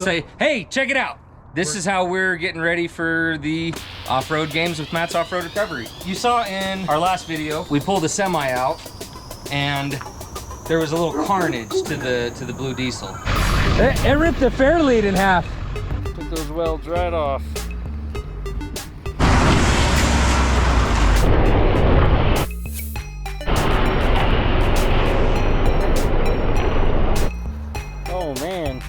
Say, hey, check it out. This is how we're getting ready for the off-road games with Matt's Off-Road Recovery. You saw in our last video, we pulled a semi out and there was a little carnage to the blue diesel. It ripped the fair lead in half. Took those welds right off. Oh man,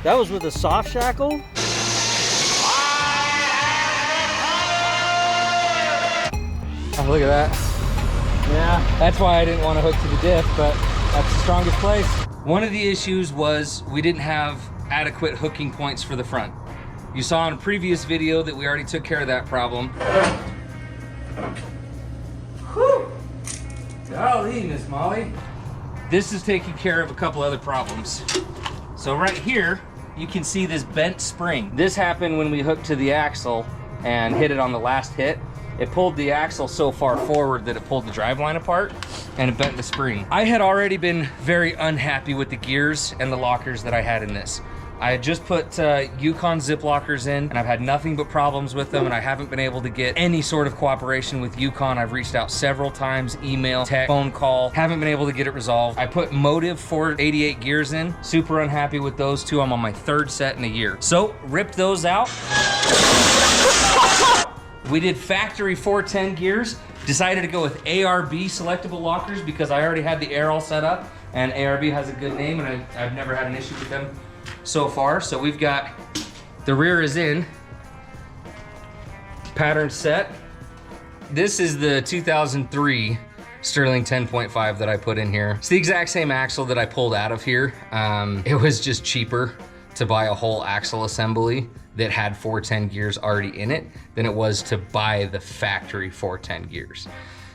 that was with a soft shackle? Oh, look at that. Yeah. That's why I didn't want to hook to the diff, but that's the strongest place. One of the issues was we didn't have adequate hooking points for the front. You saw in a previous video that we already took care of that problem. Whew. Golly, Miss Molly. This is taking care of a couple other problems. So right here, you can see this bent spring. This happened when we hooked to the axle and hit it on the last hit. It pulled the axle so far forward that it pulled the driveline apart and it bent the spring. I had already been very unhappy with the gears and the lockers that I had in this. I had just put Yukon zip lockers in and I've had nothing but problems with them and I haven't been able to get any sort of cooperation with Yukon. I've reached out several times, email, text, phone call, haven't been able to get it resolved. I put Motive 488 gears in, super unhappy with those two. I'm on my third set in a year. So ripped those out. We did factory 410 gears, decided to go with ARB selectable lockers because I already had the air all set up and ARB has a good name and I've never had an issue with them so far. So we've got, the rear is in, pattern set. This is the 2003 Sterling 10.5 that I put in here. It's the exact same axle that I pulled out of here. It was just cheaper to buy a whole axle assembly that had 410 gears already in it than it was to buy the factory 410 gears.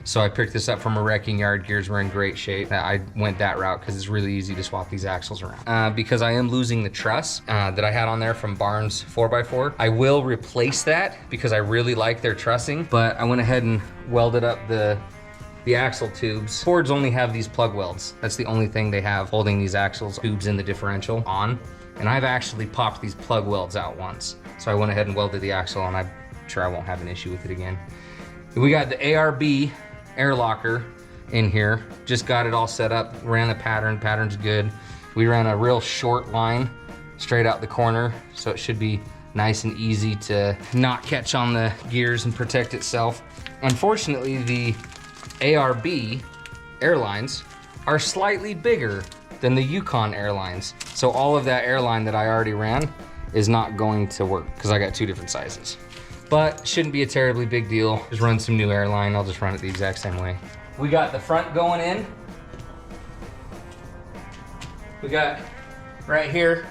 So I picked this up from a wrecking yard. Gears were in great shape. I went that route because it's really easy to swap these axles around. Because I am losing the truss that I had on there from Barnes 4x4. I will replace that because I really like their trussing, but I went ahead and welded up the axle tubes. Fords only have these plug welds. That's the only thing they have holding these axles tubes in the differential on. And I've actually popped these plug welds out once. So I went ahead and welded the axle and I'm sure I won't have an issue with it again. We got the ARB air locker in here. Just got it all set up, ran the pattern's good. We ran a real short line straight out the corner, so it should be nice and easy to not catch on the gears and protect itself. Unfortunately, the ARB airlines are slightly bigger than the Yukon airlines. So all of that airline that I already ran is not going to work because I got two different sizes. But shouldn't be a terribly big deal. Just run some new airline. I'll just run it the exact same way. We got the front going in. We got right here,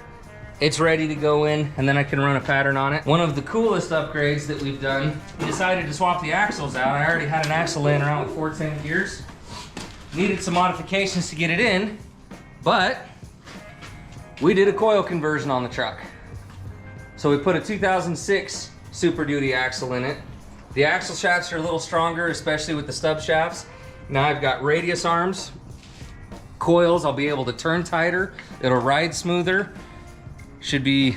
it's ready to go in and then I can run a pattern on it. One of the coolest upgrades that we've done, we decided to swap the axles out. I already had an axle laying around with 410 gears. Needed some modifications to get it in, but we did a coil conversion on the truck. So we put a 2006 Super Duty axle in it. The axle shafts are a little stronger, especially with the stub shafts. Now I've got radius arms, coils, I'll be able to turn tighter, it'll ride smoother. Should be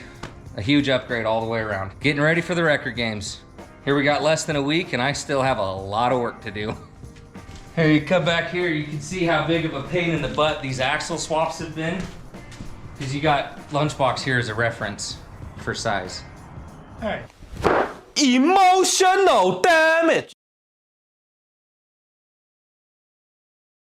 a huge upgrade all the way around. Getting ready for the record games. Here we got less than a week and I still have a lot of work to do. Here, you come back here, you can see how big of a pain in the butt these axle swaps have been. Because you got Lunchbox here as a reference for size. All right. Emotional damage.